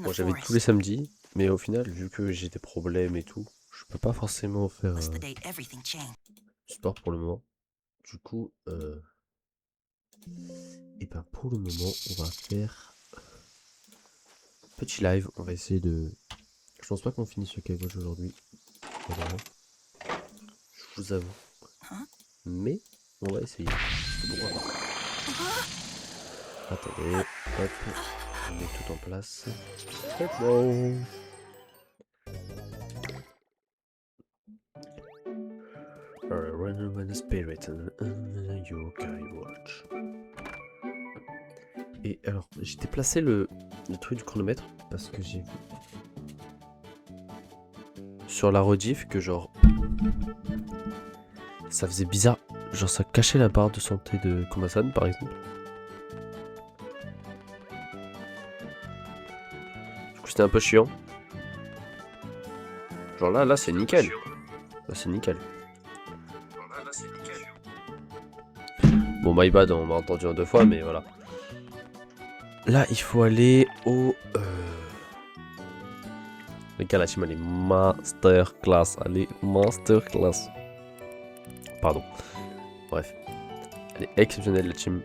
Bon, j'avais tous les samedis, mais au final, vu que j'ai des problèmes et tout, je peux pas forcément faire du sport pour le moment. Du coup, et ben pour le moment, on va faire petit live. On va essayer de. Je pense pas qu'on finisse le Kaiwatch aujourd'hui, vraiment. Je vous avoue. Mais on va essayer. Pourquoi pas. Attendez, hop, on met tout en place. C'est bon. Run the spirit and yokai watch. Et alors, j'ai déplacé le truc du chronomètre parce que j'ai vu sur la rediff que genre ça faisait bizarre, genre ça cachait la barre de santé de Komasan par exemple. Du coup c'était un peu chiant. Genre là c'est nickel. Là c'est nickel. Bon my bad, on m'a entendu en 2 fois mais voilà. Là il faut aller au les gars la team elle est masterclass. Allez masterclass. Pardon. Bref. Elle est exceptionnelle la team.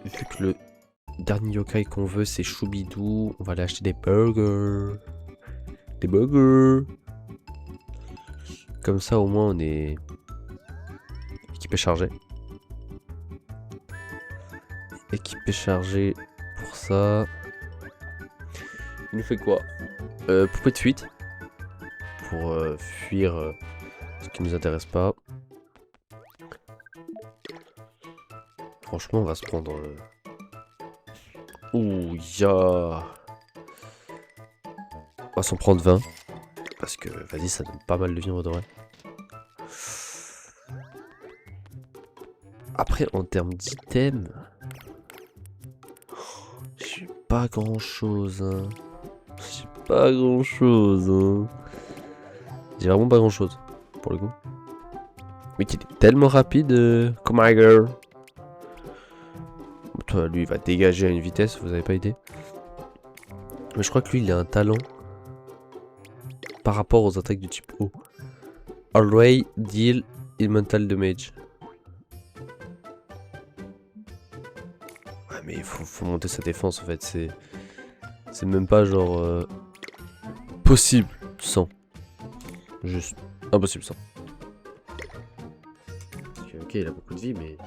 Vu que le dernier yokai qu'on veut c'est Choubidou, on va aller acheter des burgers. Des burgers. Comme ça au moins on est équipé chargé. Équipé chargé pour ça. Il nous fait quoi poupée de fuite. Pour fuir ce qui nous intéresse pas. Franchement on va se prendre... Ouh ya. On va s'en prendre 20. Parce que vas-y ça donne pas mal de vie en vrai. Après en termes d'items... J'ai pas grand chose hein. J'ai pas grand chose hein. J'ai vraiment pas grand chose pour le coup. Mais qu'il est tellement rapide comme my girl. Toi lui il va dégager à une vitesse, vous avez pas idée. Mais je crois que lui il a un talent par rapport aux attaques du type O. Always deal elemental damage. Ouais mais il faut monter sa défense en fait, c'est même pas genre possible sans. Juste impossible sans. Ok il a beaucoup de vie mais...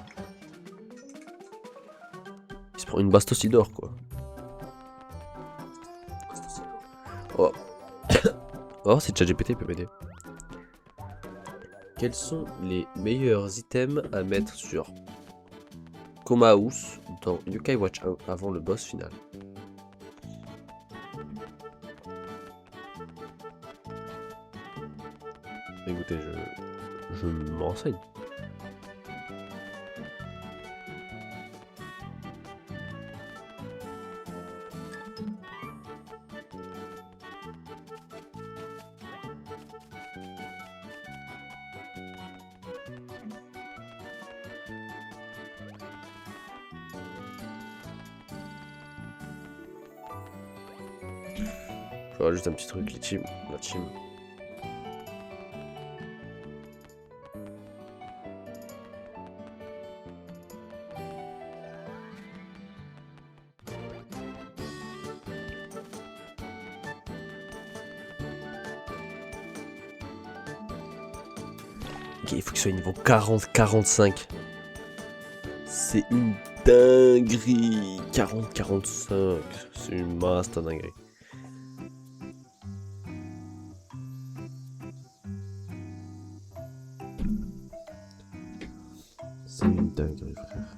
Il se prend une bastocidore quoi. Oh. Oh c'est ChatGPT peut m'aider. Quels sont les meilleurs items à mettre sur Komaous dans Yokai Watch 1 avant le boss final? Écoutez, je me renseigne. Voilà, juste un petit truc, la team. Ok, il faut qu'il soit niveau 40-45. C'est une dinguerie. 40-45. C'est une master dinguerie. C'est une dinguerie, frère.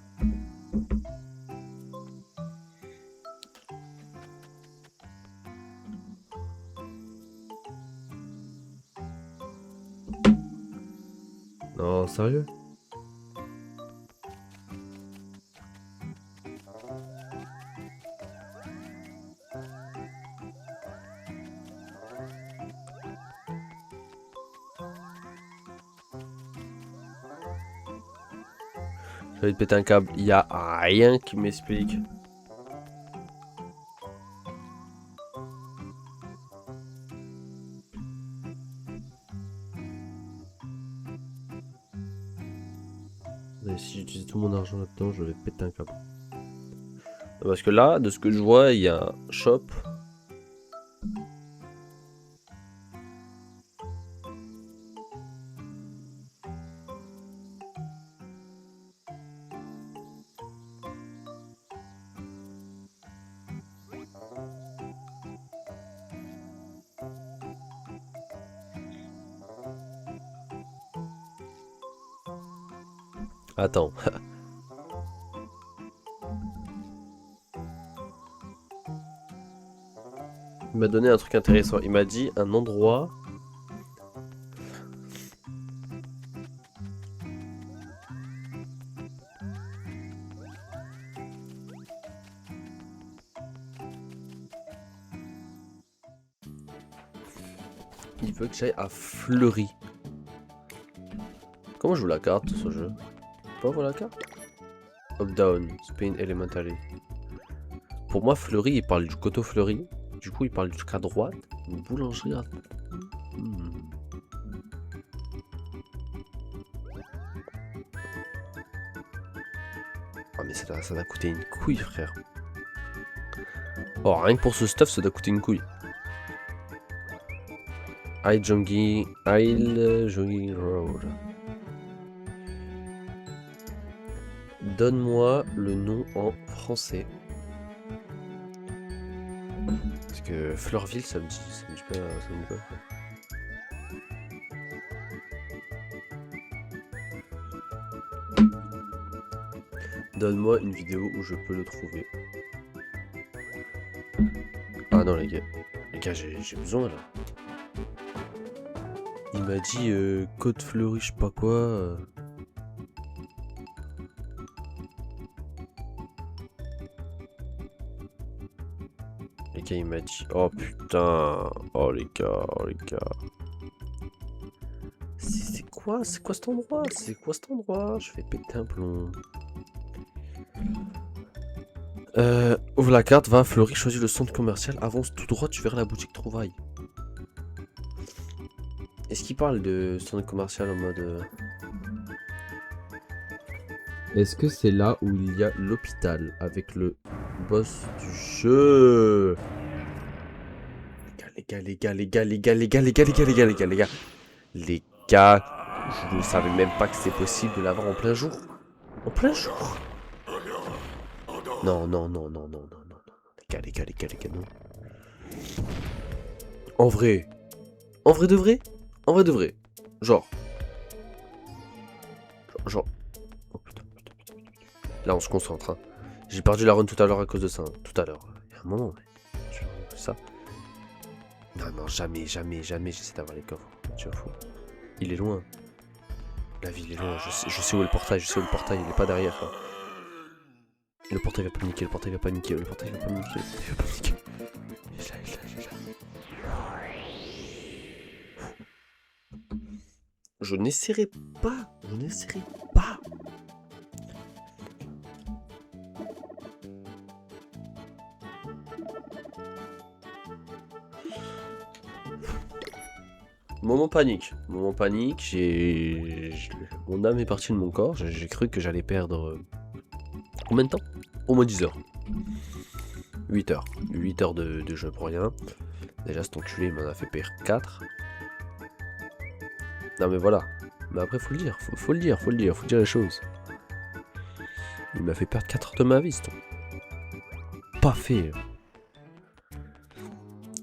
Non, sérieux? J'ai envie de péter un câble. Il y a rien qui m'explique Et si j'utilise tout mon argent là-dedans, je vais péter un câble. Parce que là, de ce que je vois, il y a un shop. Attends. Il m'a donné un truc intéressant. Il m'a dit un endroit. Il veut que j'aille à Fleury. Comment je joue la carte ce jeu? Pas voir la carte? Up down, Spain Elementary. Pour moi, Fleury, il parle du coteau Fleury. Du coup, il parle du truc à droite. Une boulangerie à... Ah mais ça doit coûter une couille, frère. Oh, rien que pour ce stuff, ça doit coûter une couille. Isle Jogging Road. Donne-moi le nom en français. Parce que Fleurville, ça me dit pas. Donne-moi une vidéo où je peux le trouver. Ah non les gars, j'ai besoin là. Il m'a dit Côte Fleurie, je sais pas quoi. Les gars, il m'a dit. Oh putain. Oh les gars. C'est quoi cet endroit? Je vais péter un plomb. Ouvre la carte, va à Fleury, choisis le centre commercial, avance tout droit, tu verras la boutique Trouvaille. Est-ce qu'il parle de centre commercial en mode... Est-ce que c'est là où il y a l'hôpital avec le boss du jeu? Les gars, je ne savais même pas que c'est possible de l'avoir en plein jour. En plein jour? Non. Les gars, non. En vrai de vrai? Genre. Oh putain. Là, on se concentre. Hein. J'ai perdu la run tout à l'heure à cause de ça. Hein. Tout à l'heure. Il y a un moment. Ça. Non, jamais j'essaie d'avoir les coffres. Tu vois, fou. Il est loin. La ville est loin. Je sais où est le portail. Il est pas derrière. Hein. Le portail va pas niquer. Il est là. Je n'essaierai pas. Moment panique, mon âme est partie de mon corps, j'ai cru que j'allais perdre... Combien de temps? Au moins 10 heures. 8 heures. 8 heures de jeu pour rien. Déjà cet enculé il m'en a fait perdre 4. Non mais voilà. Mais après faut le dire, faut dire les choses. Il m'a fait perdre 4 heures de ma vie, c'est pas fait.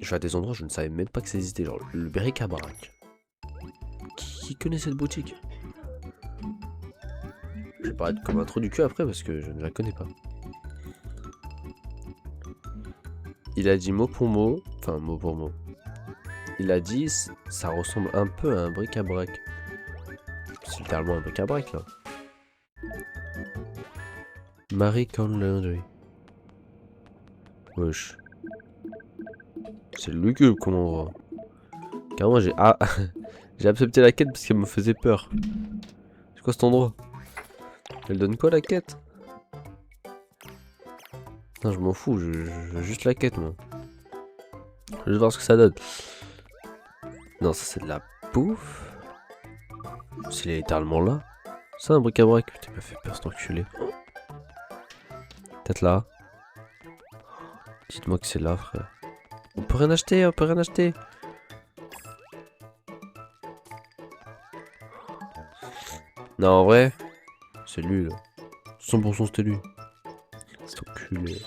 Je vais à des endroits où je ne savais même pas que ça existait, genre le bric-à-brac. Qui connaît cette boutique? Je vais pas être comme un trou du cul après parce que je ne la connais pas. Il a dit mot pour mot, Il a dit ça ressemble un peu à un bric-à-brac. C'est littéralement un bric-à-brac là. Marie Conlery. Wesh. C'est lugubre comme endroit. Carrément j'ai accepté la quête parce qu'elle me faisait peur. C'est quoi cet endroit? Elle donne quoi la quête? Non je m'en fous, je veux juste la quête moi. Je veux voir ce que ça donne. Non ça c'est de la bouffe. C'est littéralement là. C'est un bric-à-brac. Putain, il m'a fait peur cet enculé. Peut-être là. Dites-moi que c'est là, frère. On peut rien acheter, on peut rien acheter. Non, en vrai, c'est lui, là. 100% c'était lui. C'est enculé.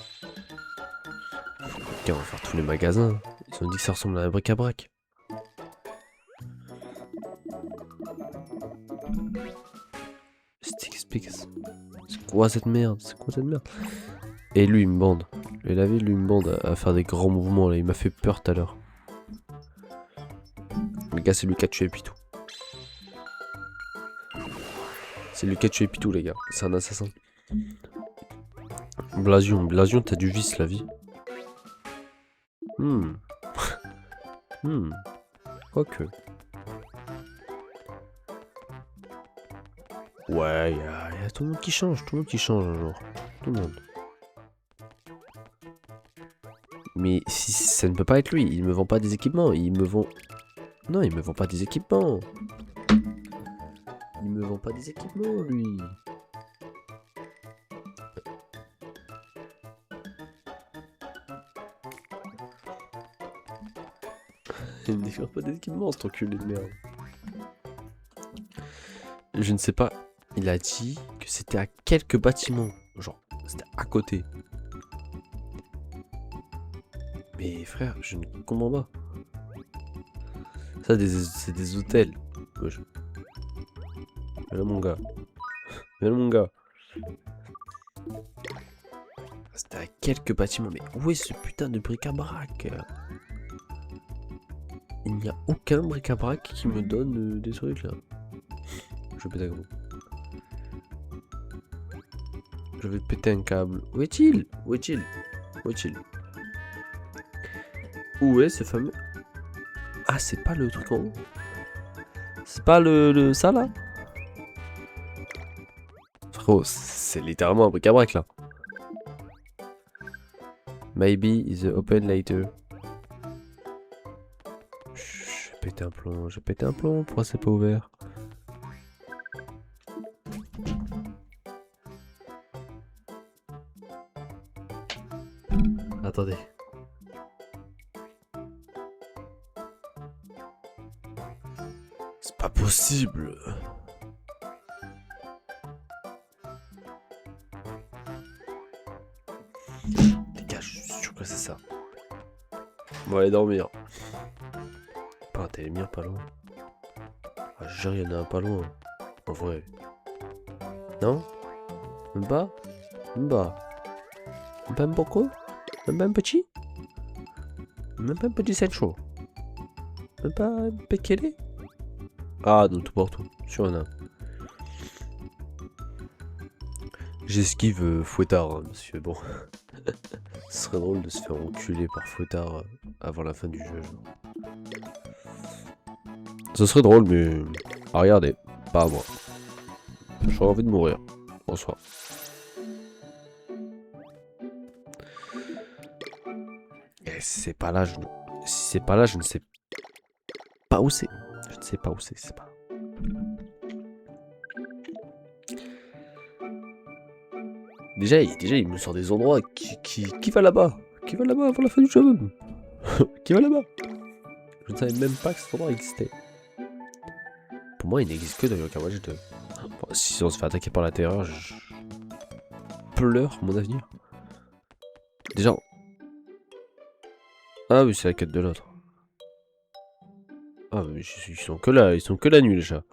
Ok, on va faire tous les magasins. Ils ont dit que ça ressemble à un bric-à-brac. C'est quoi cette merde? C'est quoi cette merde? Et lui, il me bande. Et la vie, lui, il me bande à faire des grands mouvements, là. Il m'a fait peur tout à l'heure. Les gars, c'est lui qui a tué Pitou. C'est lui qui a tué Pitou, les gars. C'est un assassin. Blasion, Blasion, t'as du vice, la vie. Quoique. Ouais, y a tout le monde qui change, tout le monde qui change un jour. Tout le monde. Mais si ça ne peut pas être lui, il me vend pas des équipements, il me vend... Non, il me vend pas des équipements. Il me vend pas des équipements, lui. Il ne vend pas des équipements, cet enculé de merde. Je ne sais pas. Il a dit que c'était à quelques bâtiments. Genre, c'était à côté. Mais frère, je ne comprends pas. Ça, c'est des hôtels. Wesh. Viens là, mon gars. Viens là, mon gars. C'était à quelques bâtiments. Mais où est ce putain de bric-à-brac? Il n'y a aucun bric-à-brac qui me donne des trucs là. Je vais péter un gros. Je vais péter un câble. Où est-il? Où est-il? Où est-il? Où est ce fameux... Ah, c'est pas le truc en haut. C'est pas le ça là. Frérot, c'est littéralement un bric-à-brac là. Maybe is open later. Je vais péter un plomb, je vais péter un plomb. Pourquoi c'est pas ouvert? Attendez. C'est pas possible. Les gars, je suis sûr que c'est ça. On va aller dormir. Pas un télémire pas loin. Ah, je jure, il y en a un pas loin. En vrai. Non? Même pas? Même pas? Même pas un beaucoup? Même pas un petit? Même pas un petit Sancho? Même pas un Pekele? Ah, non, tout partout. Sur un. J'esquive Fouettard, hein, parce que bon. Ce serait drôle de se faire enculer par Fouettard avant la fin du jeu. Genre. Ce serait drôle, mais. Ah, regardez, pas à moi. J'aurais envie de mourir. Bonsoir. Et si c'est pas là, je ne... Si c'est pas là, je ne sais pas où c'est. Je ne sais pas où c'est pas. Déjà, il me sort des endroits qui va là-bas. Qui va là-bas avant la fin du jeu même. Qui va là-bas. Je ne savais même pas que cet endroit existait. Pour moi, il n'existe que dans Yokai Watch 2. Bon, si on se fait attaquer par la terreur, je pleure mon avenir. Déjà... Ah oui, c'est la quête de l'autre. Ah mais ils sont que là, ils sont que la nuit les chats.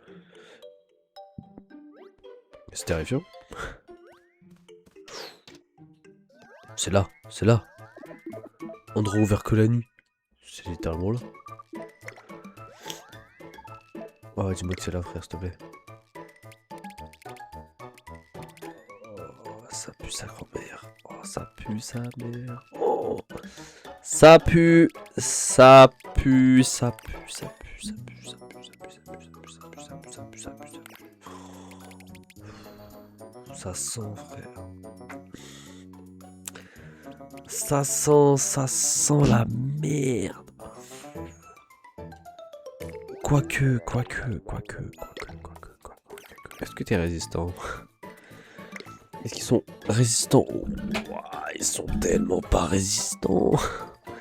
C'est terrifiant. C'est là, c'est là. Endroit ouvert que la nuit. C'est littéralement là. Oh, dis-moi que c'est là, frère, s'il te plaît. Oh, ça pue sa grand-mère. Oh, ça pue sa mère. Oh, ça pue, ça pue, ça pue, ça pue, ça pue, ça pue, ça pue, ça pue, ça pue, ça pue, ça pue, ça pue, ça pue, ça pue. Ça sent, frère. Ça sent la merde. Quoique. Est-ce que t'es résistant? Est-ce qu'ils sont résistants? Oh, ouah, ils sont tellement pas résistants.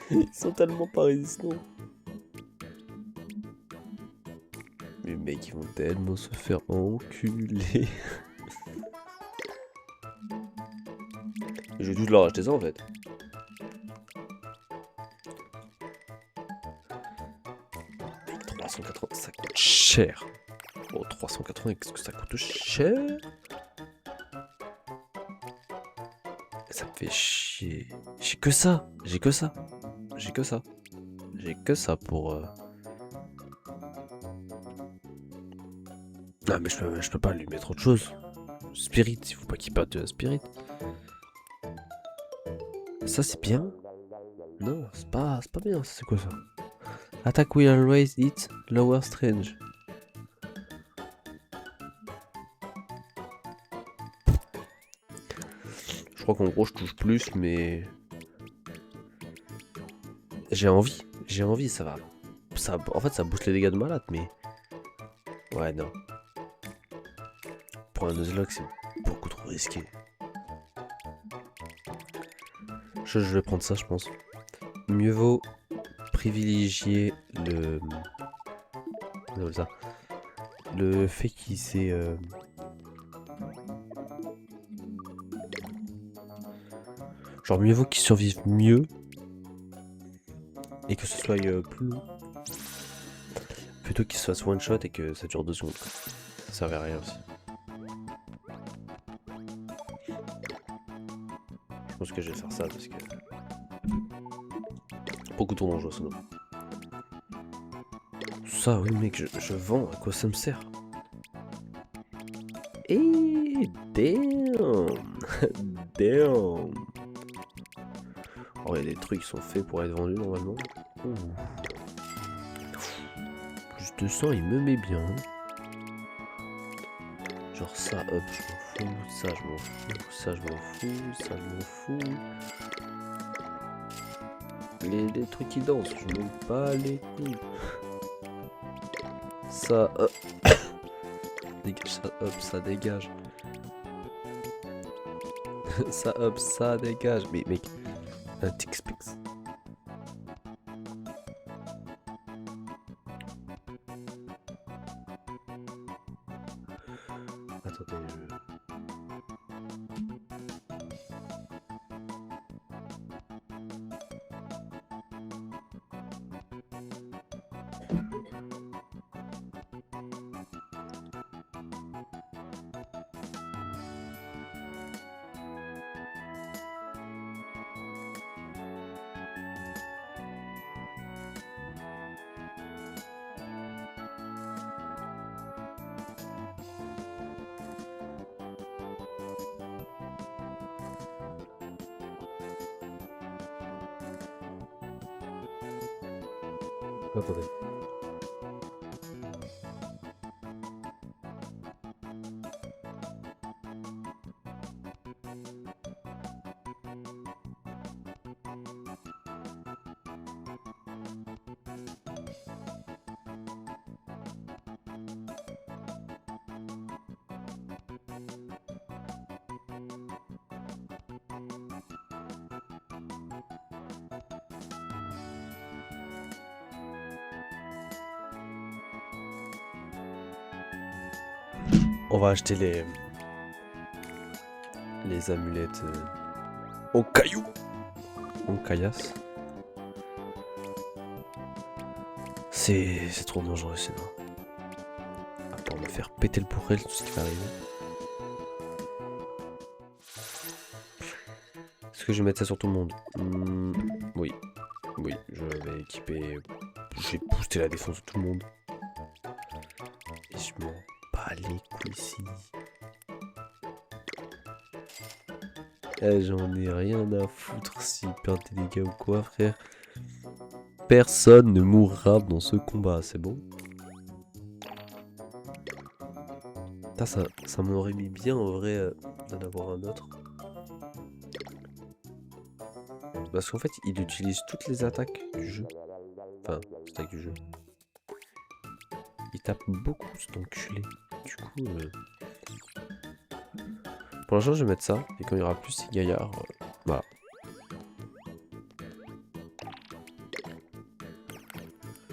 Ils sont tellement pas résistants. Les mecs, ils vont tellement se faire enculer. Je vais juste leur acheter ça en fait. Mec, 380, ça coûte cher. Oh, 380, qu'est-ce que ça coûte cher? Ça me fait chier. J'ai que ça. J'ai que ça. J'ai que ça. J'ai que ça pour... Ah mais je peux pas lui mettre autre chose. Spirit, il faut pas qu'il perde de la Spirit. Ça c'est bien. Non, c'est pas bien, c'est quoi ça? Attack will always hit lower strange. Je crois qu'en gros je touche plus mais... J'ai envie, ça va. Ça, en fait ça booste les dégâts de malade mais... Ouais non. Pour un Nuzlocke c'est beaucoup trop risqué. Je vais prendre ça je pense. Mieux vaut privilégier le... ça. Le fait qu'il s'est... Genre mieux vaut qu'il survive mieux et que ce soit plus long plutôt qu'il se fasse one shot et que ça dure 2 secondes. Ça servait à rien aussi. Je pense que je vais faire ça parce que... Beaucoup trop dangereux sinon. Ça oui mec, je vends, à quoi ça me sert? Et damn. Damn. Oh, il y a des trucs qui sont faits pour être vendus normalement. Ouh. Plus de 100, il me met bien. Genre ça, hop, je m'en fous. Ça, je m'en fous. Ça, je m'en fous. Ça, je m'en fous. Les trucs qui dansent, je m'en bats les couilles. Ça, hop. Dégage ça, hop, ça dégage. Ça, hop, ça dégage. Mais mec, un Tix-Pix. Attendez, attendez. On va acheter les amulettes en caillou, en caillasse. C'est trop dangereux sinon. Attends, on va faire péter le pourrel tout ce qui va arriver. Est-ce que je vais mettre ça sur tout le monde? Oui. Oui, je vais équiper... Je vais booster la défense de tout le monde. Et je m'en bats les couilles ici. Eh, j'en ai rien à foutre s'il perd des dégâts ou quoi, frère. Personne ne mourra dans ce combat, c'est bon? Ça m'aurait mis bien en vrai d'en avoir un autre. Parce qu'en fait, il utilise toutes les attaques du jeu. Enfin, les attaques du jeu. Il tape beaucoup cet enculé. Du coup, Pour l'instant, je vais mettre ça. Et quand il y aura plus ces gaillards, voilà.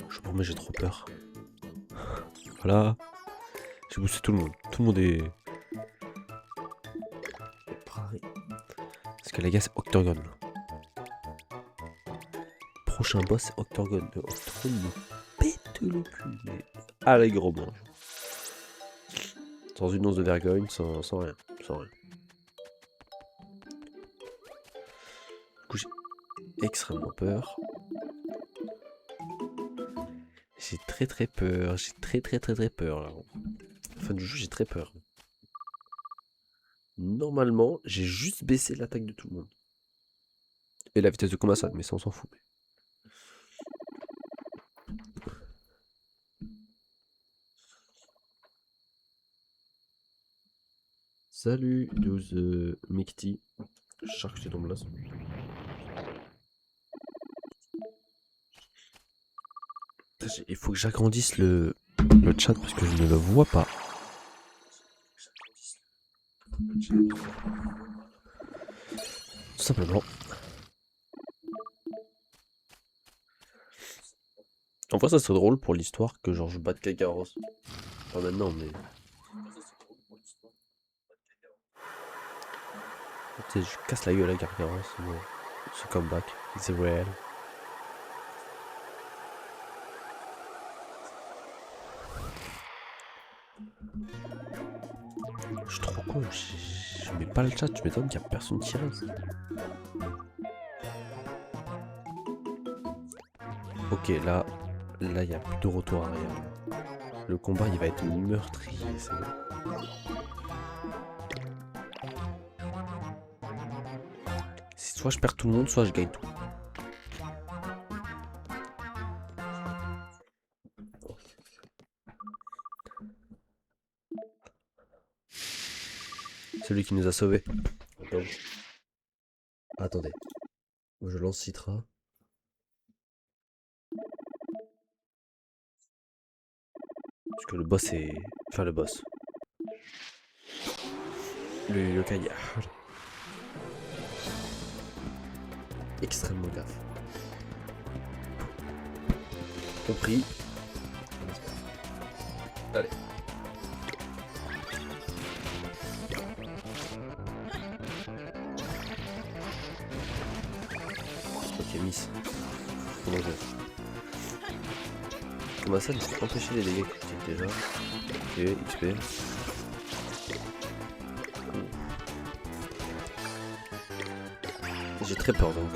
Je sais pas, mais j'ai trop peur. Voilà. J'ai boosté tout le monde. Tout le monde est... Pareil. Parce que les gars, c'est Octogone. Prochain boss, c'est Octogone. Octogone me pète le cul, mais allègrement. Sans une once de vergogne, sans rien. Sans rien. Du coup, j'ai extrêmement peur. J'ai très peur. J'ai très peur là. Fin du jeu, j'ai très peur. Normalement, j'ai juste baissé l'attaque de tout le monde. Et la vitesse de combat, ça, mais ça on s'en fout. Salut 12 Mekti. Shark, je tombe là. Il faut que j'agrandisse le chat parce que je ne le vois pas. Tout simplement. En vrai, ça serait drôle pour l'histoire que genre je batte Kakaros. Pas maintenant, mais. Tu sais, je casse la gueule à Kakaros. Ce comeback, c'est réel. Je suis trop con, je mets pas le chat, tu m'étonnes qu'il y a personne qui reste. Ok, là, il n'y a plus de retour arrière. Le combat, il va être meurtrier, c'est bon. Soit je perds tout le monde, soit je gagne tout. Celui qui nous a sauvés. Attendez. Je lance Citra. Parce que le boss est... Enfin le boss. Le yokai. Extrêmement gaffe. Compris. Allez. Ok, miss. Comment je fais? Comment ça, je peux empêcher les dégâts critiques déjà. Ok, XP. J'ai très peur donc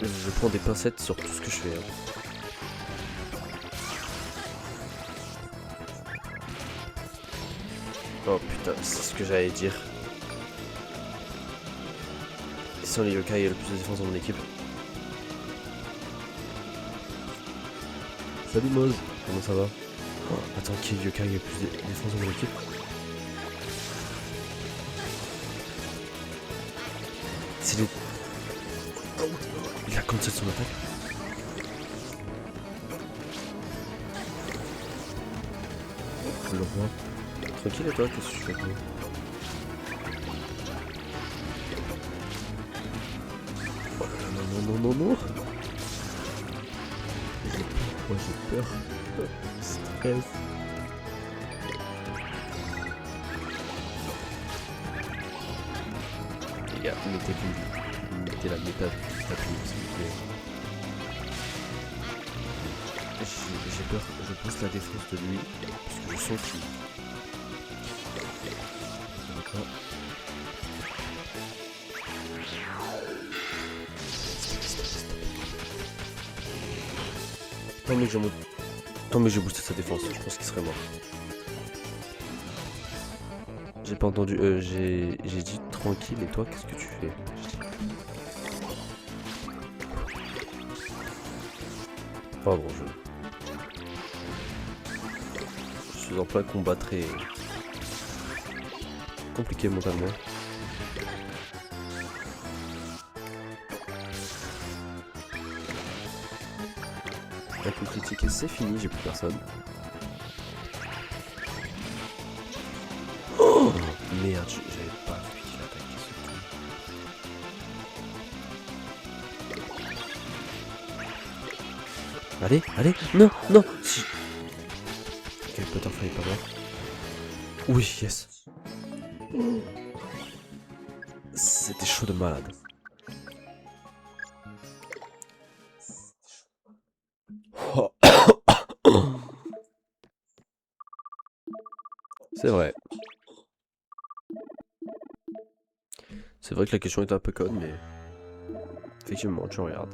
je prends des pincettes sur tout ce que je fais. Oh putain, c'est ce que j'allais dire. Sans les yokai, il y a le plus de défense dans mon équipe. Salut Moz, comment ça va? Oh, attends, qui est yokai, il y a le plus de défense dans mon équipe? C'est les... Il a cancel son attaque. Je le vois. Tranquille et toi, qu'est-ce que tu fais? Oh là là, non. Moi j'ai peur. Stress. Les gars, mettez la méthode s'il vous plaît. J'ai peur, je pousse la défense de lui, parce que je sens qu'il... D'accord. Tant mais j'ai boosté sa défense, je pense qu'il serait mort. J'ai pas entendu, j'ai dit tranquille, et toi qu'est-ce que tu fais? Pardon, je suis en plein combat très compliqué mentalement. Un coup critique et c'est fini, j'ai plus personne. Oh, merde, j'avais pas vu qu'il attaquait ce con. Allez, allez, non, non si... Quel Butterfly est pas mort. Oui, yes. C'était chaud de malade. Oh. C'est vrai. C'est vrai que la question est un peu conne, mais... Effectivement, tu regardes.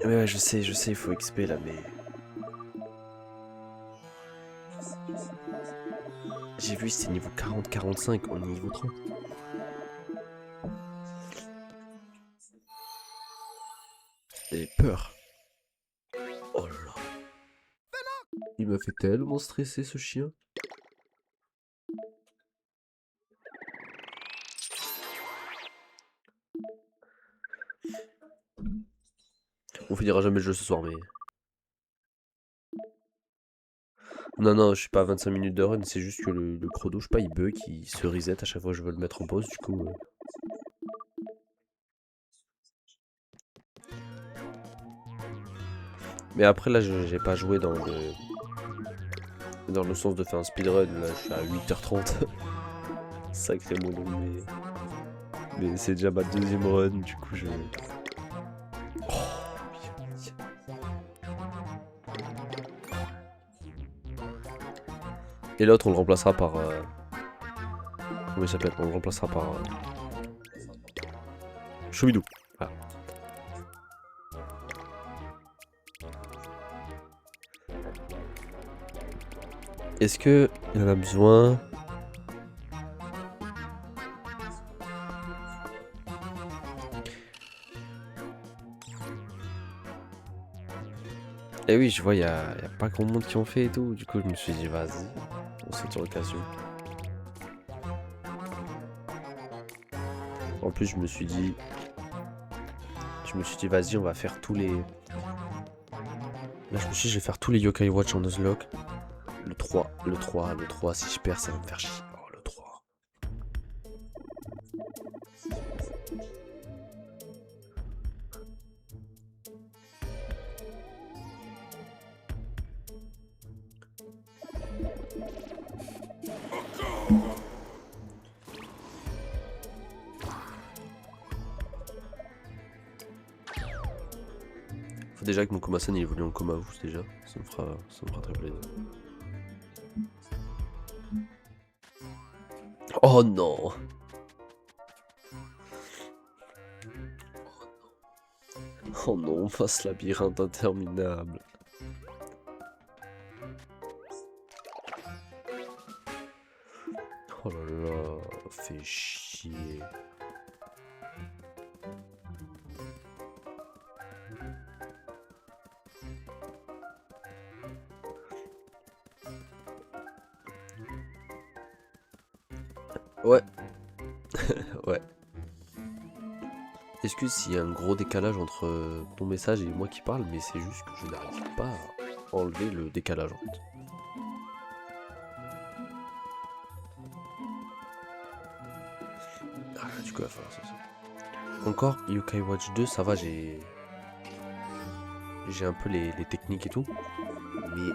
Mais ouais, je sais, il faut XP là, mais... J'ai vu, c'était niveau 40-45, on est niveau 30. J'ai peur. Oh là là. Il m'a fait tellement stresser ce chien. On finira jamais le jeu ce soir, mais... Non, non, je suis pas à 25 minutes de run, c'est juste que le chrono, je sais pas, il bug, il se reset à chaque fois que je veux le mettre en pause, du coup... Mais après, là, j'ai pas joué dans le sens de faire un speedrun, là, je suis à 8h30. Sacré mon nom, mais c'est déjà ma deuxième run, du coup, je... Et l'autre, on le remplacera par... Comment il s'appelle? On le remplacera par... Choubidou. Voilà. Est-ce que il en a besoin? Eh oui, je vois, y a pas grand monde qui en fait et tout. Du coup, je me suis dit, vas-y, on saute sur l'occasion. En plus, je me suis dit, vas-y, on va faire tous les... Là, je me suis dit, je vais faire tous les Yokai Watch en Nuzlocke. Le 3, si je perds, ça va me faire chier. Oh, le 3. Faut déjà que mon Komasan il évolue en Komavous déjà. Ça me fera très plaisir. Oh non! Oh non, on passe labyrinthe interminable. Oh là là, fait chier. Ouais. Ouais. Excuse s'il y a un gros décalage entre ton message et moi qui parle, mais c'est juste que je n'arrive pas à enlever le décalage en fait. Ah, du coup, il va falloir ça. Encore, Yokai Watch 2, ça va, j'ai un peu les techniques et tout. Mais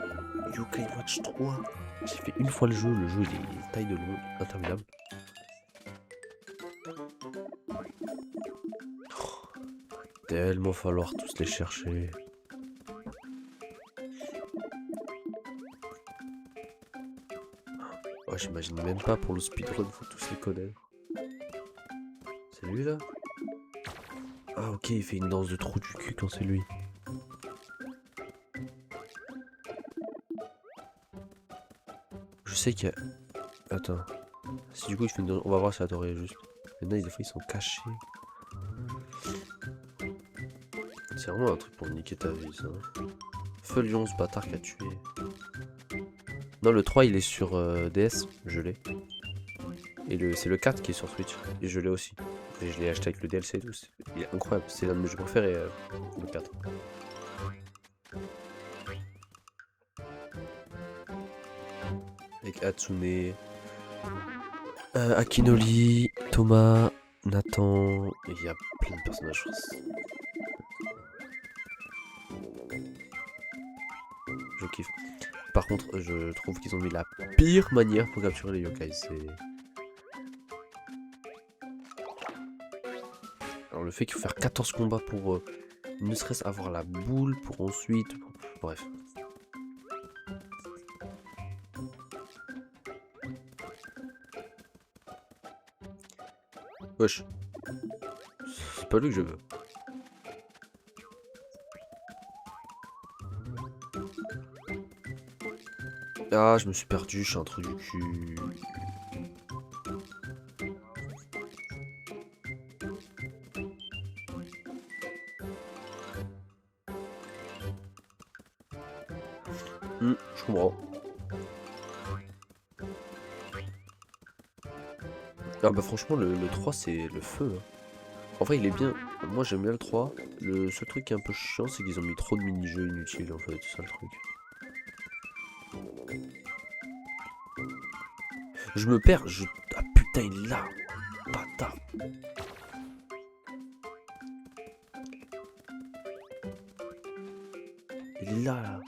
Yokai Watch 3, j'ai fait une fois le jeu il est taille de long, interminable. Tellement falloir tous les chercher. Oh, j'imagine même pas pour le speedrun, faut tous les connaître. C'est lui là? Ah ok, il fait une danse de trou du cul quand c'est lui. Je sais qu'il y a... Attends. Si du coup il fait une danse... On va voir si la torre est juste. Maintenant des fois ils sont cachés. C'est vraiment un truc pour niquer ta vie ça. Feu Lion, ce bâtard qui a tué. Non, le 3 il est sur DS, je l'ai. Et c'est le 4 qui est sur Switch, et je l'ai aussi. Et je l'ai acheté avec le DLC et tout, il est incroyable, c'est l'un de mes jeux préférés, le 4. avec Hatsune, Akinoli, Thomas, Nathan, et il y a plein de personnages. Je kiffe. Par contre, je trouve qu'ils ont mis la pire manière pour capturer les yokai. Alors le fait qu'il faut faire 14 combats pour ne serait-ce avoir la boule pour ensuite... Bref. Wesh. C'est pas lui que je veux. Ah, je me suis perdu, je suis un trou du cul. Je comprends. Ah bah franchement le 3 c'est le feu. Hein. En vrai il est bien. Moi j'aime bien le 3. Le seul truc qui est un peu chiant c'est qu'ils ont mis trop de mini-jeux inutiles en fait, c'est ça le truc. Je me perds, Ah putain il est là. Bâtard. Il est là.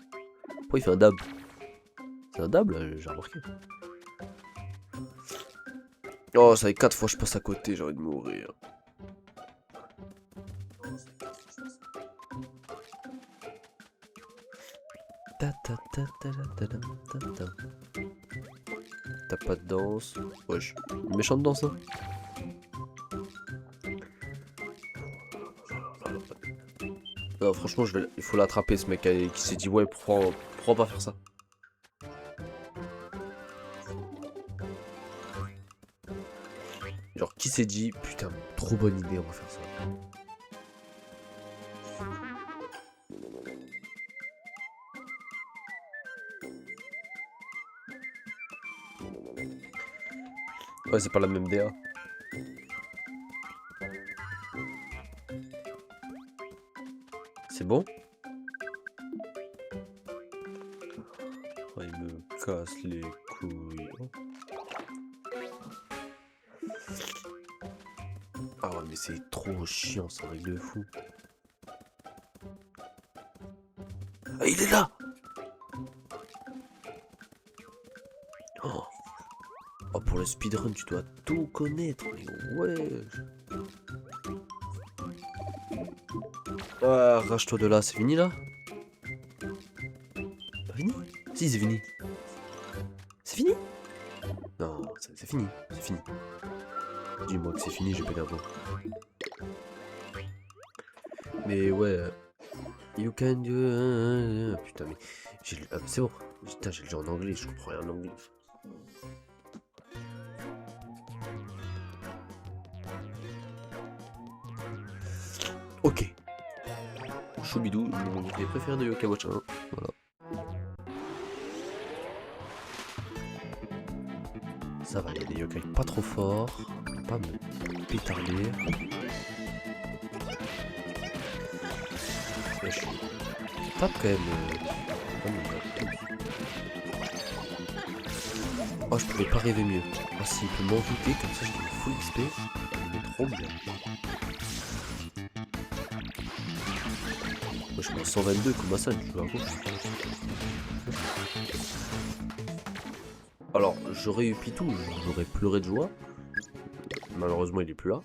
Pourquoi il fait un dab? C'est un dab là, j'ai remarqué. Oh ça fait 4 fois que je passe à côté, j'ai envie de mourir. T'as pas de danse. Wesh, une méchante danse hein. Non franchement il faut l'attraper ce mec qui s'est dit ouais pourquoi pas faire ça. Genre qui s'est dit putain trop bonne idée on va faire ça. Ouais c'est pas la même DA. C'est bon? Oh, il me casse les couilles. Ah ouais mais c'est trop chiant ça règle de fou. Ah il est là. Oh pour le speedrun tu dois tout connaître mais ouais. Ah arrache-toi de là, c'est fini là? Pas fini? Si c'est fini. C'est fini? Non c'est fini, c'est fini. Dis-moi que c'est fini, j'ai pété un peu. Mais ouais. You can do... Putain mais... c'est bon. Putain j'ai le jeu en anglais, je comprends rien en anglais. Ok. Choubidou, mon gameplay préféré de Yokai Watch 1. Voilà. Ça va, il y a des yokai pas trop forts. Pas me pétarder. Je tape quand même. Oh, je pouvais pas rêver mieux. Ah, s'il peut m'envoûter, comme ça je gagne full XP. Il est trop bien. Moi, je suis en 122 comme ça, tu vois. Alors, j'aurais eu Pitou, j'aurais pleuré de joie. Malheureusement, il est plus là.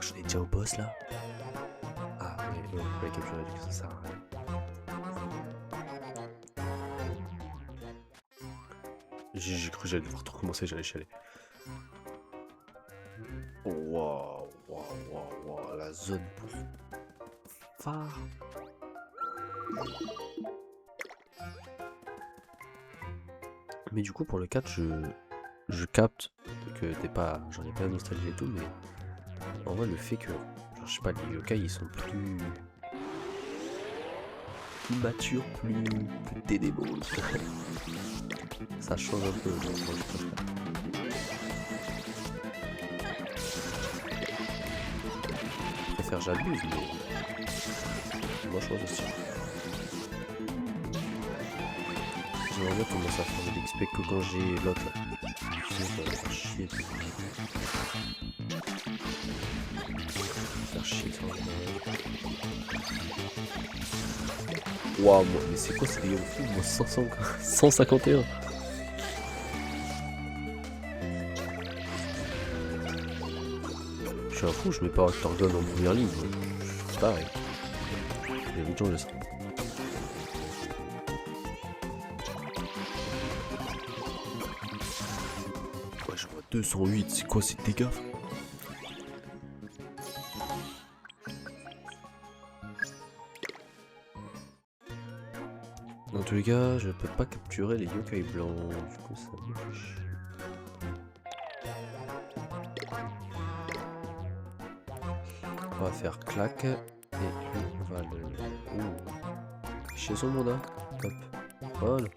Je l'ai déjà au boss là. Ah, mais on peut la capturer avec ça sert à rien. J'ai cru que j'allais devoir tout recommencer, j'allais chialer. Waouh, la zone pour phare. Mais du coup pour le 4 je capte que t'es pas. J'en ai pas la nostalgie et tout, mais en vrai le fait que. Genre, je sais pas, les yokai ils sont plus matures, plus ténébreux. Ça change un peu. Je préfère j'abuse, mais moi je pense aussi. J'aimerais bien commencer à faire de l'XP que quand j'ai l'autre là. Sinon ça va me faire chier. Faire chier ça. Waouh, mais c'est quoi ces dégâts de fou? Moi 500, 151. Je suis un fou, je mets pas Actor Gun en première ligne. C'est pareil. Il y a beaucoup de gens de ça. Ouais, je vois 208, c'est quoi ces dégâts? Dans tous les cas, je peux pas capturer les yokai blancs, du coup ça me fait chier. On va faire clac, et lui on va le... Ouh. Chez son mandat, top. Voilà.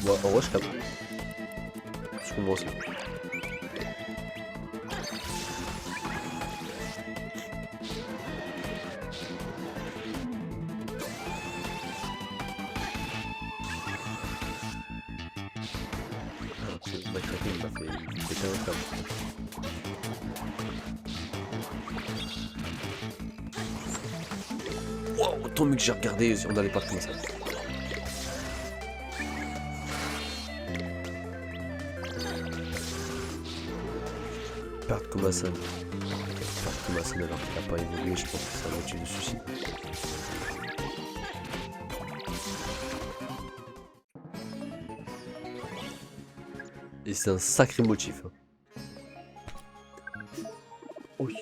Bon, en vrai je capte. Sur moi aussi. C'est vrai que il m'a fait un câble. Wow, tant mieux que j'ai regardé, on n'allait pas comme ça. Perdre Komasan. Perdre Komasan alors qu'il n'a pas évolué, je pense que c'est un motif de suicide. Et c'est un sacré motif. Oui,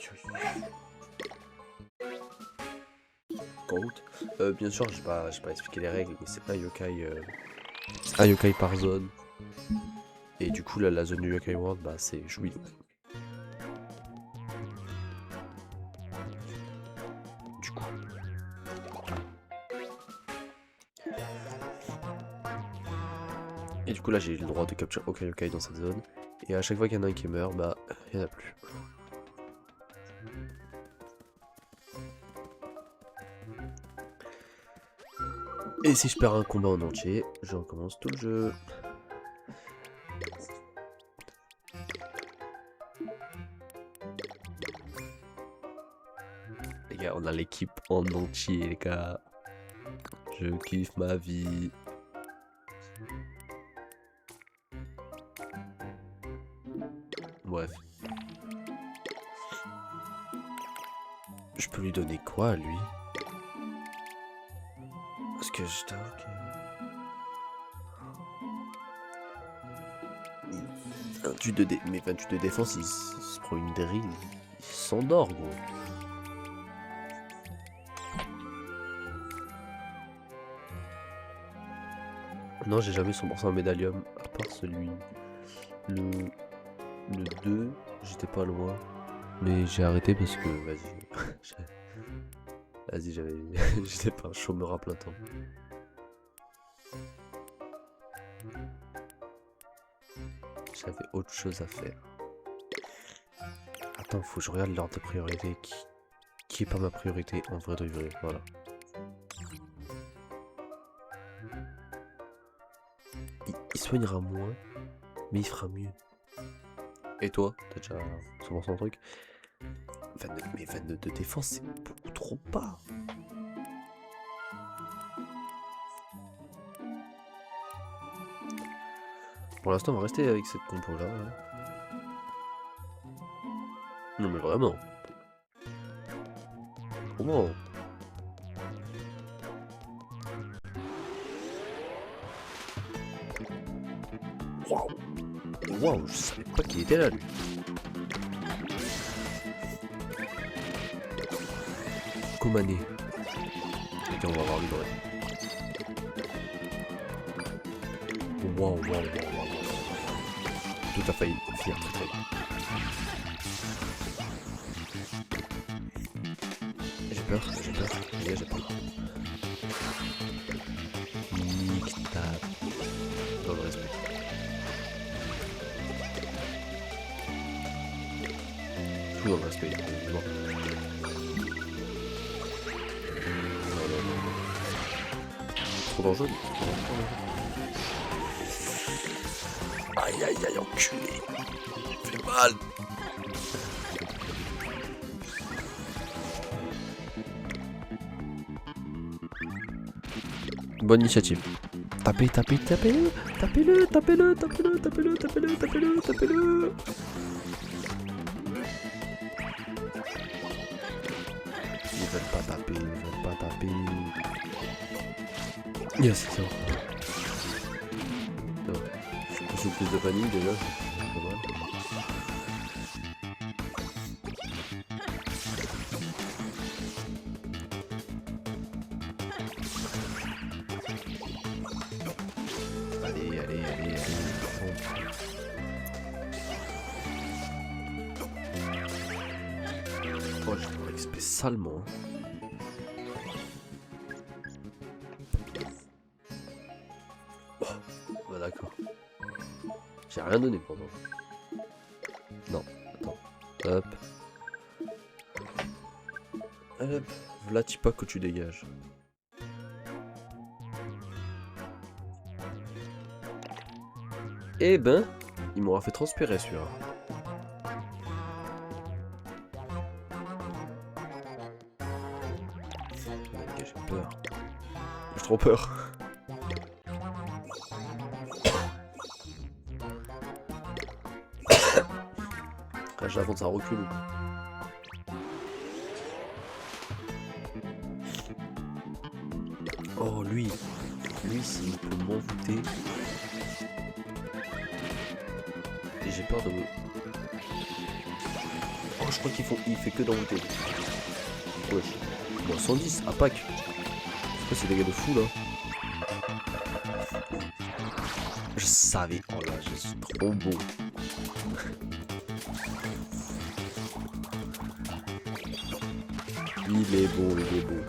bien sûr, j'ai pas expliqué les règles, mais c'est un yokai par zone. Et du coup, là, la zone du Yokai World, bah, c'est Jouy. Du coup. Et du coup, là, j'ai le droit de capturer aucun yokai dans cette zone. Et à chaque fois qu'il y en a un qui meurt, bah, il n'y en a plus. Et si je perds un combat en entier, je recommence tout le jeu. Les gars, on a l'équipe en entier, les gars. Je kiffe ma vie. Bref. Je peux lui donner quoi à lui? Parce que je t'avoue que... 28 de mais 28 de défense, il se prend une drill, il s'endort gros. Non, j'ai jamais 100% médaillum, à part celui. Le 2, j'étais pas loin. Mais j'ai arrêté parce que, vas-y. Vas-y, j'étais pas un chômeur à plein temps. J'avais autre chose à faire. Attends, faut que je regarde l'ordre de priorité qui est pas ma priorité en vrai de vrai, voilà. Il soignera moins, mais il fera mieux. Et toi, t'as déjà 100% truc. Mais 22 de défense, c'est beaucoup trop bas. Pour l'instant, on va rester avec cette compo là. Hein. Non mais vraiment. Comment? Waouh! Waouh, je savais pas qu'il était là lui. Komané. Ok, on va voir lui vrai. Waouh, waouh, waouh. Tout a failli finir très très bien. J'ai peur, les gars, j'ai peur. Nique ta... Dans le respect. tout dans le respect. Non. Trop dangereux. Aïe aïe aïe, enculé. Il fait mal. Bonne initiative. Tapez, tapez, tapez-le. Tapez-le, tapez-le, tapez-le, tapez-le, tapez-le, tapez-le, tapez-le. Ils veulent pas taper, ils veulent pas taper. Yes, c'est bon. Je suis plus de panique déjà, c'est pas mal. Allez, allez, allez, allez. Oh, j'ai trop XP salement. Oh, bah d'accord. J'ai rien donné pendant. Non, attends. Hop. Hop. Là, tu pas que tu dégages. Eh ben, il m'aura fait transpirer celui-là. J'ai peur. J'ai trop peur. J'avance à recul. Oh lui s'il peut m'envoûter. Et j'ai peur de me... Oh je crois il fait que d'envoûter. Wesh. Bon 110 à Pâques. C'est quoi ces dégâts de fou là? Je savais. Oh là je suis trop beau. Il est beau, il est beau.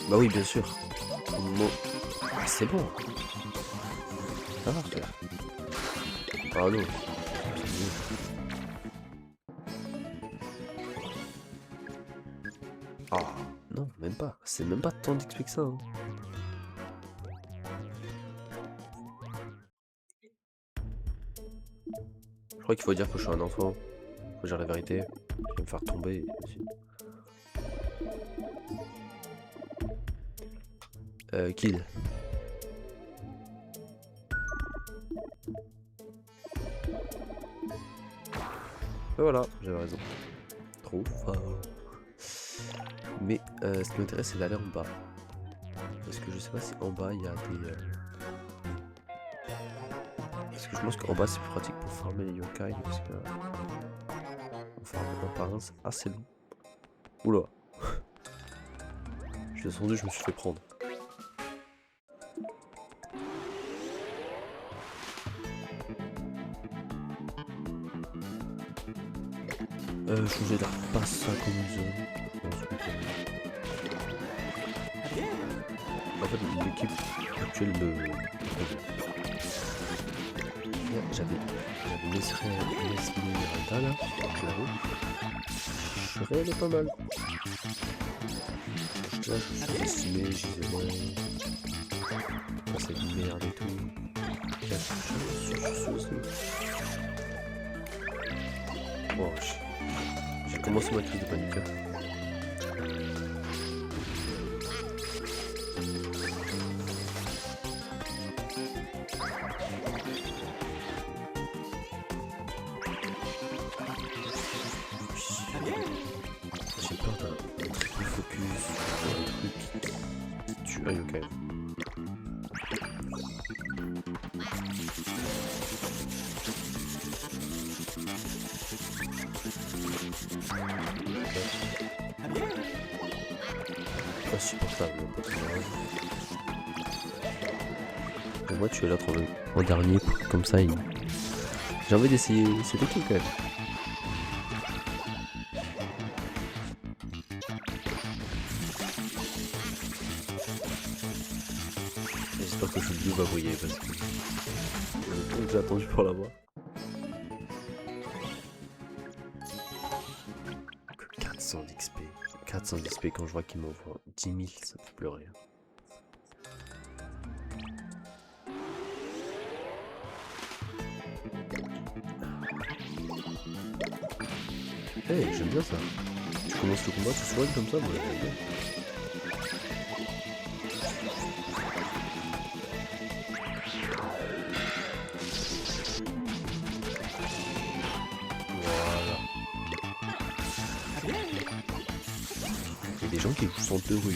Bah oui, bien sûr. Ah, c'est bon. Ça va frère. Ah non. Ah non, même pas. C'est même pas tant d'XP que ça. Hein. Je crois qu'il faut dire que je suis un enfant. Faut dire la vérité. Je vais me faire tomber. Kid. Et voilà, j'avais raison. Trop fort. Mais ce qui m'intéresse c'est d'aller en bas. Parce que je sais pas si en bas il y a des... Parce que je pense qu'en bas c'est plus pratique pour farmer les yokai. Parce que... on farme en apparence assez long. Oula. Je suis descendu, je me suis fait prendre. Changer d'air pas ça comme une zone. En fait l'équipe actuelle me... J'avais Nesmeralda là, là-haut. Je réel pas mal. Là je suis estimé, j'y vais loin. C'est une merde et tout. Là je suis aussi. Bon, j'ai commencé ma crise de panique. J'ai peur d'un triple focus sur un truc qui tue un yokai. Insupportable, et moi tu es là en dernier, comme ça il... J'ai envie d'essayer cette équipe quand même. J'espère que cette vidéo va briller parce que le temps que j'ai attendu pour la voir. Que 400 d'XP. 400 d'XP quand je vois qu'il m'envoie 10 000, ça me fait pleurer. Hey, j'aime bien ça. Tu commences le combat, tu soignes comme ça, moi j'aime bien. Voilà. Il y a des gens qui jouent sans te ruine.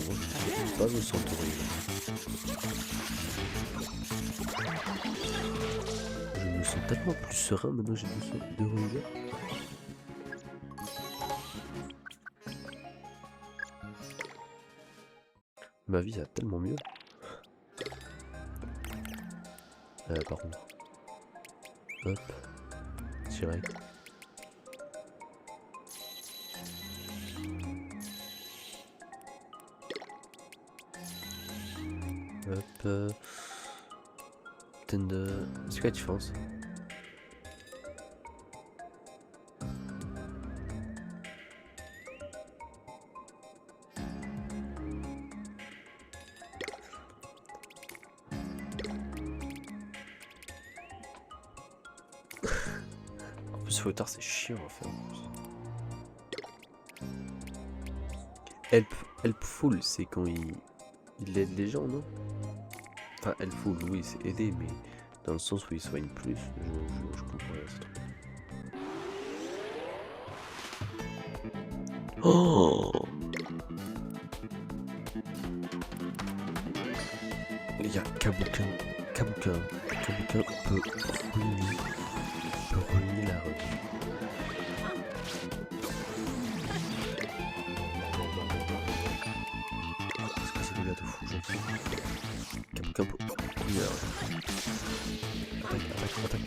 Moi je ne pas jouer sans te ruine. Je me sens tellement plus serein maintenant que j'ai deux ruines. Ma vie va tellement mieux. Par contre. Hop. Direct. Hop. C'est quoi la différence? En plus, Fautard, c'est chiant à faire. Helpful, c'est quand il aide les gens, non? Enfin, helpful, oui, c'est aider, mais dans le sens où il soigne plus, je comprends rien, ce truc. Oh! Les gars, Kabukin peut ruiner la rue. Qu'est-ce que c'est des gars de fou, j'en sais. Kabukin peut ruiner la rue. Attaque.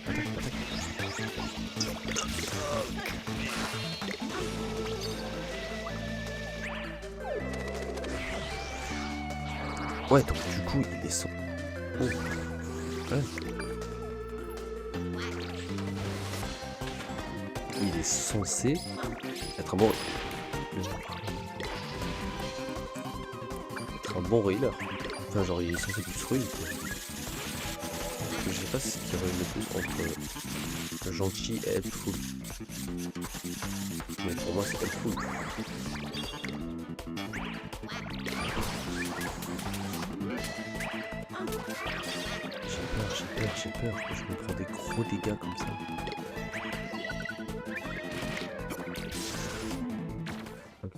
Ouais, donc du coup, il est sans... Oh. Ouais. Il est censé être un bon... Être un bon healer. Enfin, genre, il est censé plus ruine. Je sais pas si c'est ruine le plus entre gentil et helpful. Mais pour moi, c'est helpful. J'ai peur, je me prends des gros dégâts comme ça. Ok.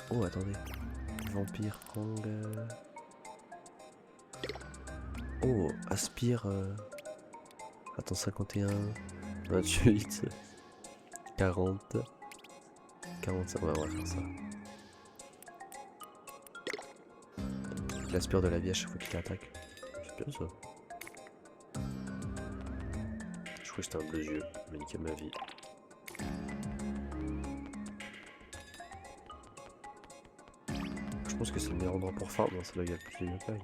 Oh, attendez. Vampire, Hang. Oh, aspire. Attends, 51, 28, 40. 45, ouais, on va faire ça. Il aspire de la vie à chaque fois qu'il attaque. C'est bien ça. Je crois que j'étais un bleu yeux, il m'a niqué ma vie. Je pense que c'est le meilleur endroit pour farm, c'est là où il y a le plus de yokai.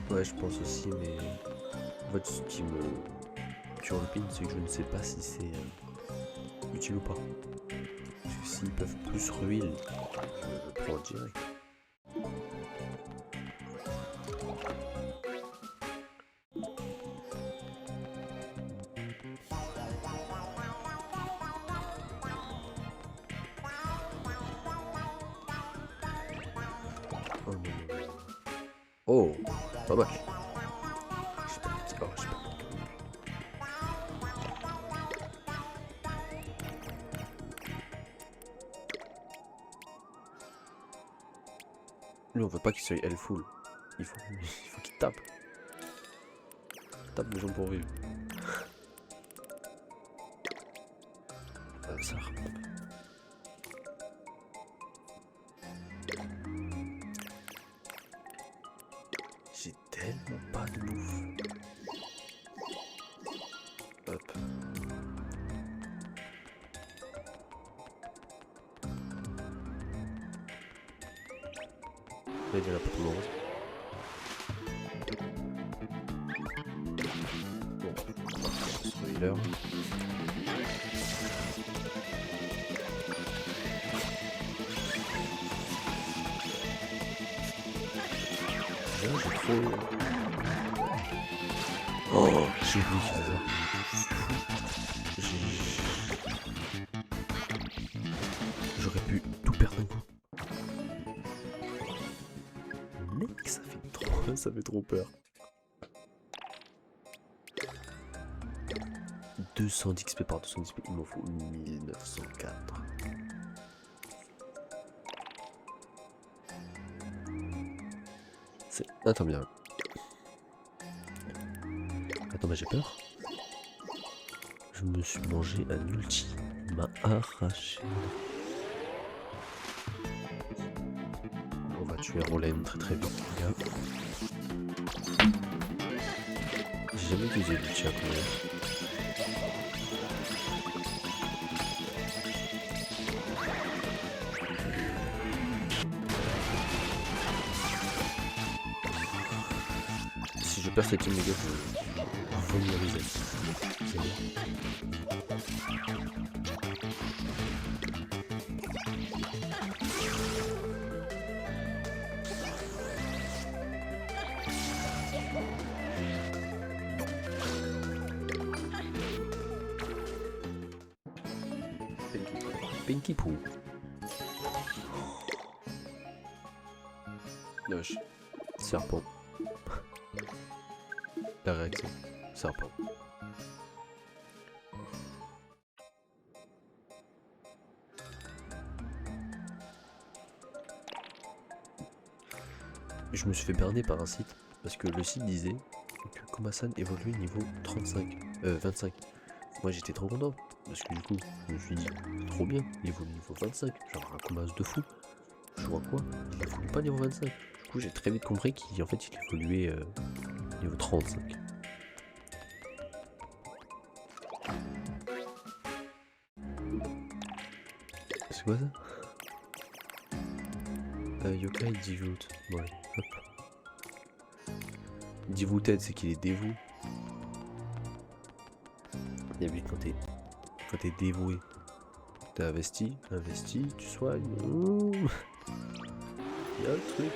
Ouais, je pense aussi, mais en fait, ce qui me turlupine, c'est que je ne sais pas si c'est utile ou pas. Parce que s'ils peuvent plus ruil, je le prends direct. Oh non. Oh, pas mal. Je sais pas, c'est pas vrai. Lui, on veut pas qu'il soit helpful. Il faut qu'il tape. tape les gens pour vivre. Ça. J'ai tellement pas de bouffe. Hop. Là, il y en a pas tout le monde. Bon, spoiler. J'ai trop... Oh, j'ai oublié qu'il faisait ça. J'aurais pu tout perdre d'un coup. Mec, ça fait trop peur. 210 XP par 210 XP, il m'en faut 1904. Attends bien. Attends, mais j'ai peur. Je me suis mangé un ulti. Il m'a arraché. On va tuer Rollen très vite, les gars. J'ai jamais utilisé l'ulti à courir. Si je perds cette team, les gars, je vais vomir. C'est bon. Pinky Poo. Wesh. Serpent. La réaction. Serpent. Je me suis fait berner par un site parce que le site disait que Komasan évoluait niveau 25. Moi j'étais trop content parce que du coup je me suis dit trop bien, il évolue niveau 25, genre un Komas de fou. Je vois quoi, il évolue pas niveau 25. Du coup j'ai très vite compris qu'en fait il évoluait niveau 35. C'est quoi ça? Yokai Devote. Ouais, hop. Devoted, c'est qu'il est dévoué. Il y a vu quand t'es dévoué. T'es investi, tu soignes. Il y a le truc.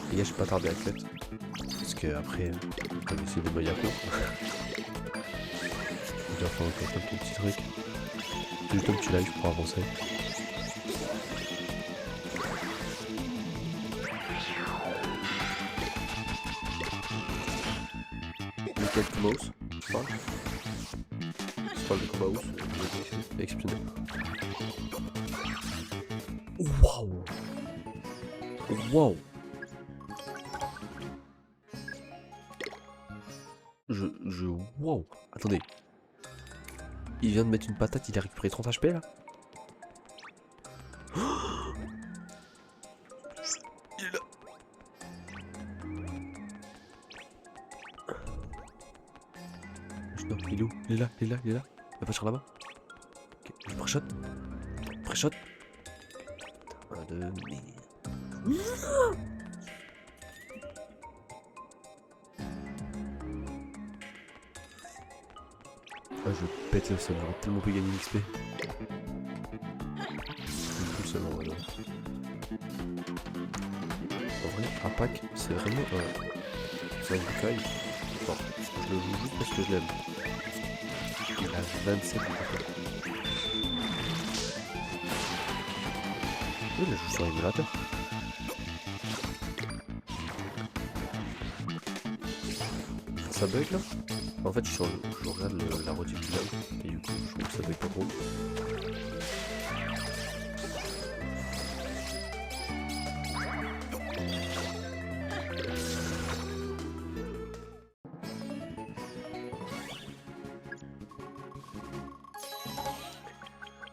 Les gars, je vais pas tarder à cut. Parce que après, on va essayer de Mayako. Je vais faire encore quelques petits trucs. Tout le temps que tu live pour avancer. Quel mouse, je parle. Je parle de combat house, exceptionnel. Waouh! Waouh! Attendez. Il vient de mettre une patate, il a récupéré 30 HP là? Il est là! Non, il est où? Il est là. Il va pas sur là-bas. Ok, je pré-shot. 1, 2, ah, je pète le sol, j'aurais tellement pu gagner l'XP. Tout le seul en vrai. En vrai, Apak, c'est vraiment un Yokai. Bon, je le joue juste parce que je l'aime. Il a 27 ans. Oui, mais je joue sur émulateur. Ça bug là? En fait, je regarde la rediff du live et du coup, je trouve que ça bug pas trop.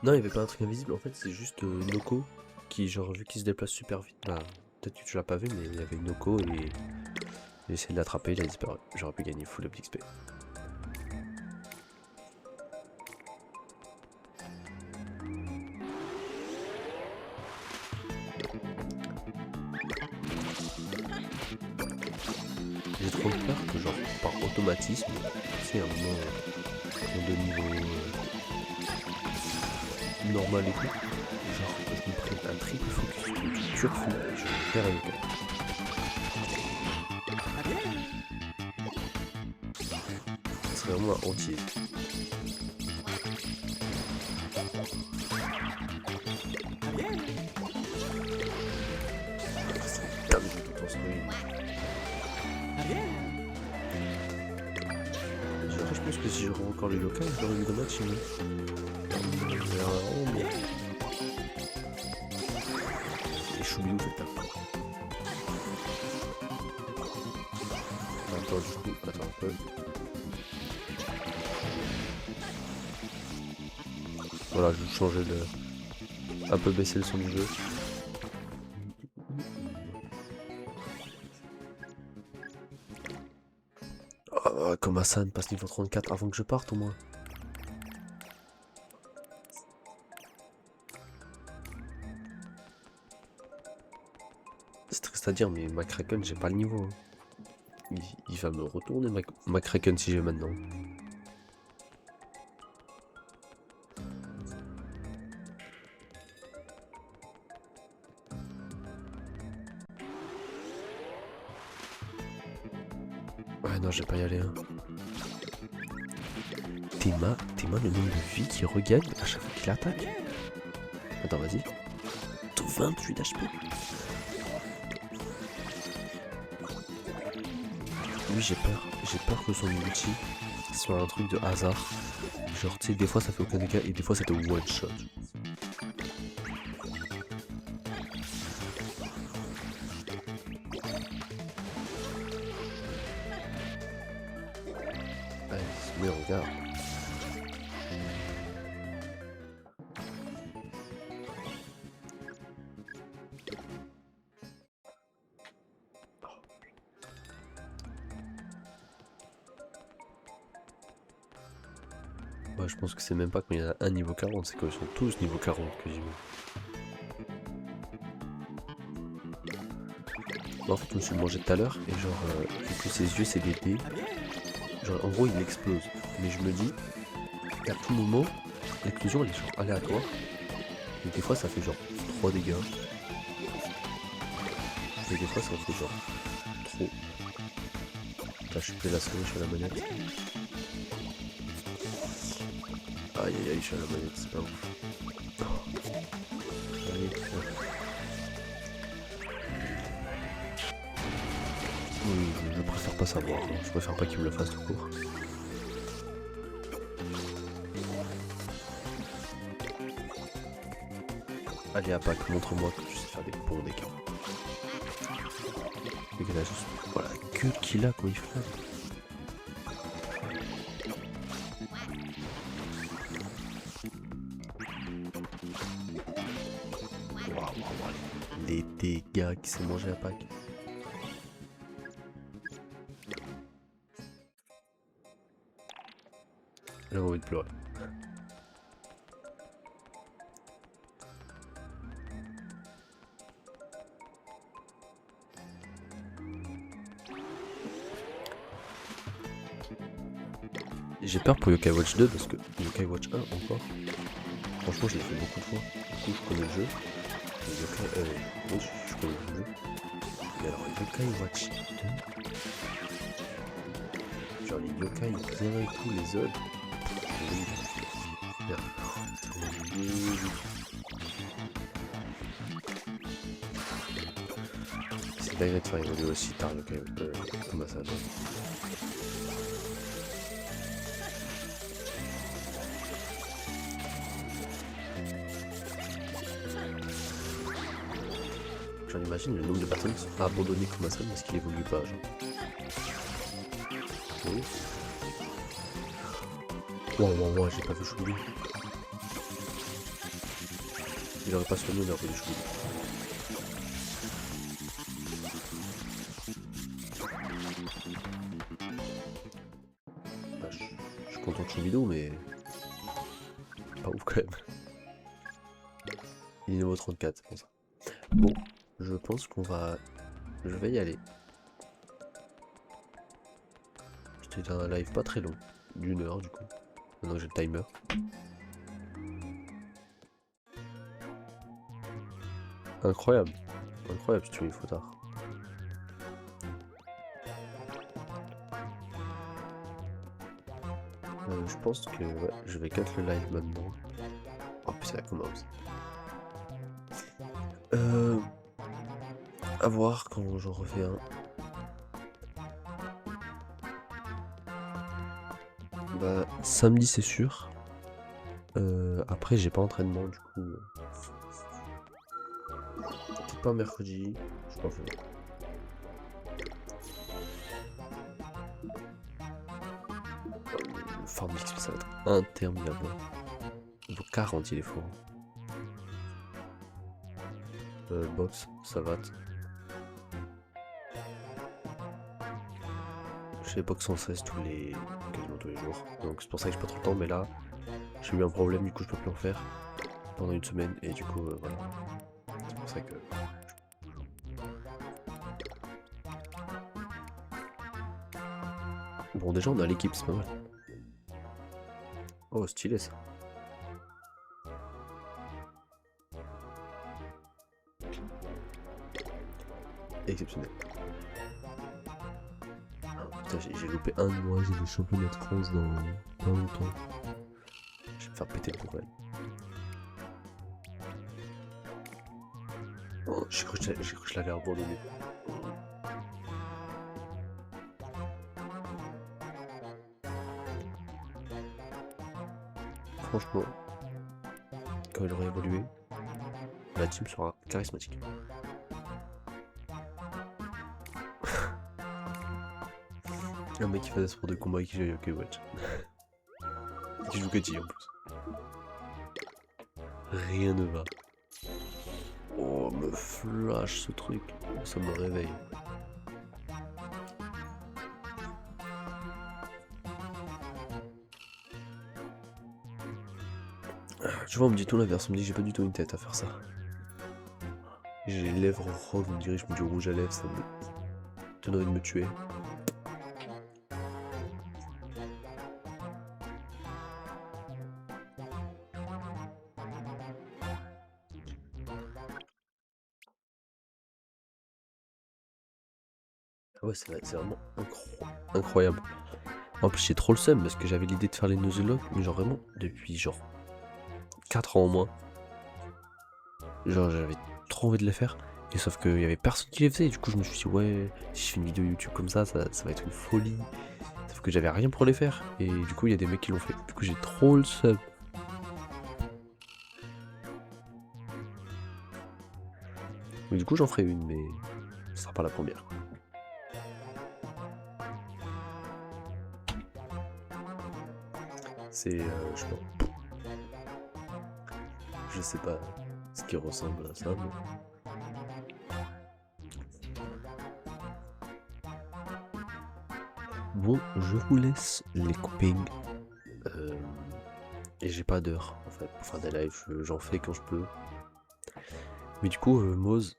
Non, il y avait pas un truc invisible, en fait, c'est juste Noko qui, genre, vu qu'il se déplace super vite, bah, peut-être que tu l'as pas vu, mais il y avait Noko et j'ai essayé de l'attraper, il a disparu. J'aurais pu gagner full up d'XP. J'ai trop peur que, genre, par automatisme, c'est un moment de niveau normal et tout, genre, je me prenne un triple focus, du turfu, et je perds un yokai. Ce serait vraiment un entier. C'est dingue de tout construire. Je pense que si j'aurais encore le yokai, j'aurais eu le match, mais... Et Choubidou fait taf. Attends, du coup, attends un peu. Voilà, je vais changer le... un peu baisser le son du jeu. Oh, comme Hassan passe niveau 34 avant que je parte au moins. C'est triste à dire, mais McCracken, j'ai pas le niveau. Il va me retourner McCracken si j'ai maintenant. Ouais, non, je vais pas y aller. Hein. Théma, le nombre de vies qu'il regagne à chaque fois qu'il attaque. Attends, vas-y. 28 d'HP. Lui, j'ai peur. J'ai peur que son ulti soit un truc de hasard. Genre, tu sais, des fois ça fait aucun dégât et des fois c'était one shot. Mais regarde. Ouais, je pense que c'est même pas quand il y en a un niveau 40, c'est qu'ils sont tous niveau 40 quasiment. En fait, je me suis mangé tout à l'heure et genre, vu que ses yeux c'est des dés, genre en gros il explose. Mais je me dis, à tout moment, l'explosion elle est genre aléatoire. Et des fois ça fait genre 3 dégâts. Et des fois ça fait genre trop. Là je suis plus la souris à la manette. Aïe aïe aïe, je suis à la manette, c'est pas ouf. Allez, oui, je préfère pas savoir, hein. Je préfère pas qu'il me le fasse tout court. Allez Apak, montre-moi que tu sais faire des bons dégâts. Dégagage, voilà, que qu'il a quand il flamme. Les dégâts qui s'est mangé Apak. J'ai envie de pleurer. J'ai peur pour Yokai Watch 2 parce que Yokai Watch 1 encore. Franchement, je l'ai fait beaucoup de fois. Du coup, je connais le jeu. Oui, je connais le jeu. Mais alors, Yokai Watch 2. Genre, les yokai bien et tout, les zones. C'est dingue de faire évoluer aussi tard Yokai comment ça donne. J'en imagine le nombre de personnes qui sont abandonnées comme ça parce qu'il évolue pas, genre. Oui. Wow, j'ai pas vu Choubidou. j'aurais pas soigné, on aurait du chou. Bah, je suis content de Choubido, mais pas ouf quand même. Il est niveau 34, c'est pour ça. Bon, je pense qu'on va... Je vais y aller. C'était un live pas très long, d'1 heure du coup. Maintenant que j'ai le timer. Incroyable. Incroyable, si tu mets une tard. Je pense que ouais, je vais cut le live maintenant. Oh putain, ça commence. À voir quand j'en refais un. Bah, samedi c'est sûr. Après j'ai pas entraînement du coup. Peut-être pas mercredi, je sais pas fait. Le farm XP ça va être interminable. Niveau 40 il est fort. Box, savate. Je fais box 116 quasiment tous les jours. Donc c'est pour ça que j'ai pas trop le temps, mais là j'ai eu un problème, du coup je peux plus en faire pendant une semaine et du coup voilà. C'est pour ça que. Bon déjà on a l'équipe, c'est pas mal. Oh stylé ça. Exceptionnel. Putain, j'ai loupé un mois, j'ai les championnats de France dans pas longtemps. Je vais me faire péter le pourrait. Oh, j'ai cru que je l'avais abandonné. Franchement, quand il aura évolué, la team sera charismatique. Un mec qui fait des sports de combat et qui joue que watch. Qui joue Katy en plus. Rien ne va. Oh, me flash ce truc. Ça me réveille. Tu vois, on me dit tout l'inverse. On me dit que j'ai pas du tout une tête à faire ça. J'ai les lèvres roses, on dirait que je mets du rouge à lèvres, ça me donne envie de me tuer. Ah ouais, c'est vraiment incroyable. En plus, j'ai trop le seum parce que j'avais l'idée de faire les Nuzlocke, mais genre vraiment depuis genre 4 ans au moins. Genre j'avais trop envie de les faire. Et sauf qu'il y avait personne qui les faisait. Et du coup, je me suis dit, ouais, si je fais une vidéo YouTube comme ça va être une folie. Sauf que j'avais rien pour les faire. Et du coup, il y a des mecs qui l'ont fait. Du coup, j'ai trop le seum. Mais du coup, j'en ferai une, mais ce sera pas la première. C'est, je sais pas ce qui ressemble à ça, mais... Bon, je vous laisse les copings. Et j'ai pas d'heure en fait pour faire des lives, j'en fais quand je peux. Mais du coup, Moz,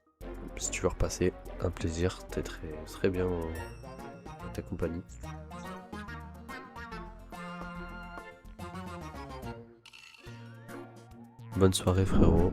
si tu veux repasser, un plaisir, t'es très bien en ta compagnie. Bonne soirée frérot.